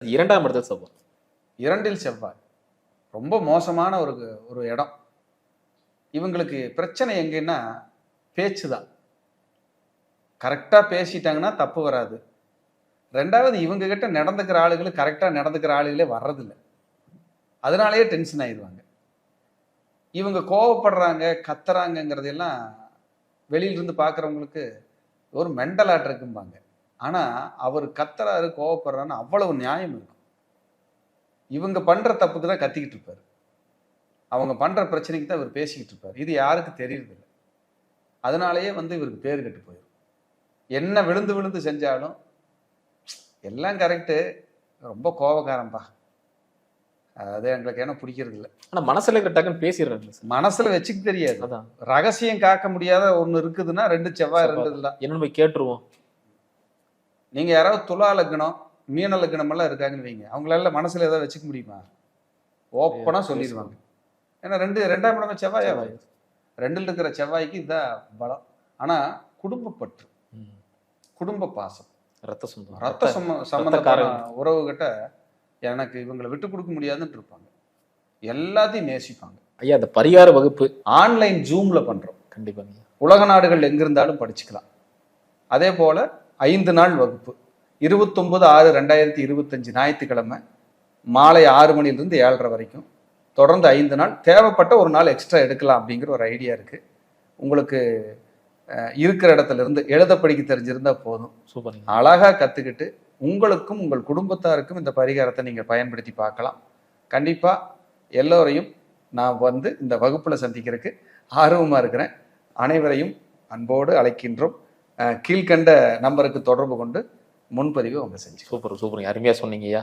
2ஆம் இடத்துல செவ்வாய். 2ல் செவ்வாய் ரொம்ப மோசமான ஒரு ஒரு இடம். இவங்களுக்கு பிரச்சனை எங்கன்னா பேச்சு தான். கரெக்டாக பேசிட்டாங்கன்னா தப்பு வராது. 2வது இவங்க கிட்ட நடந்துக்கிற ஆளுகள் கரெக்டாக நடந்துக்கிற ஆளுகளே வர்றதில்லை. அதனாலேயே டென்ஷன் ஆயிடுவாங்க. இவங்க கோவப்படுறாங்க கத்துறாங்கங்கிறதெல்லாம் வெளியிலிருந்து பார்க்குறவங்களுக்கு ஒரு மெண்டல் இருக்கும்பாங்க. ஆனால் அவர் கத்துறாரு கோவப்படுறான்னு அவ்வளவு நியாயம் இருக்கும். இவங்க பண்ணுற தப்புக்கு தான் கத்திக்கிட்டு இருப்பார். அவங்க பண்ணுற பிரச்சனைக்கு தான் இவர் பேசிக்கிட்டு இருப்பார். இது யாருக்கு தெரியறதில்லை. அதனாலேயே இவருக்கு பேர் கெட்டு போயிடும். என்ன விழுந்து விழுந்து செஞ்சாலும் எல்லாம் கரெக்டு, ரொம்ப கோபக்காரன்பா, அது எங்களுக்கு என்ன பிடிக்கிறது இல்லை. ஆனால் மனசில் டக்குன்னு பேசிடுறாங்க. மனசில் வச்சுக்க தெரியாது. அதான் ரகசியம் காக்க முடியாத ஒன்று இருக்குதுன்னா 2 செவ்வாய் இருந்ததுல என்னன்னு போய் கேட்டுருவோம். நீங்கள் யாராவது துலா லக்னம் மீன லக்னம் எல்லாம் இருக்காங்கன்னு வைங்க, அவங்களால மனசில் ஏதாவது வச்சுக்க முடியுமா? ஓப்பனாக சொல்லிடுவாங்க. ஏன்னா 2ஆம் இடமே செவ்வாயா, 2ல் இருக்கிற செவ்வாய்க்கு இதுதான் பலம். ஆனால் குடும்பப்பற்று, குடும்ப பாசம், ரத்த சம்பந்தமான உறவுகிட்ட எனக்கு இவங்களை விட்டு கொடுக்க முடியாதுன்னு இருப்பாங்க. எல்லாத்தையும் நேசிப்பாங்க. ஐயா, அந்த பரிகார வகுப்பு ஆன்லைன் ஜூம்ல பண்றோம். கண்டிப்பாங்க. உலக நாடுகள் எங்கிருந்தாலும் படிச்சுக்கலாம். அதே போல 5 நாள் வகுப்பு 29/6/2025 ஞாயிற்றுக்கிழமை மாலை 6 மணிலிருந்து 7:30 வரைக்கும் தொடர்ந்து 5 நாள். தேவைப்பட்ட ஒரு நாள் எக்ஸ்ட்ரா எடுக்கலாம் அப்படிங்கிற ஒரு ஐடியா இருக்கு. உங்களுக்கு இருக்கிற இடத்துல இருந்து எழுத படிக்க தெரிஞ்சிருந்தா போதும். சூப்பர். அழகா கத்துக்கிட்டு உங்களுக்கும் உங்கள் குடும்பத்தாருக்கும் இந்த பரிகாரத்தை நீங்க பயன்படுத்தி பார்க்கலாம். கண்டிப்பா எல்லோரையும் நான் இந்த வகுப்புல சந்திக்கிறதுக்கு ஆர்வமா இருக்கிறேன். அனைவரையும் அன்போடு அழைக்கின்றோம். கீழ்கண்ட நம்பருக்கு தொடர்பு கொண்டு முன்பதிவு அவங்க செஞ்சு. சூப்பர், அருமையா சொன்னீங்கய்யா.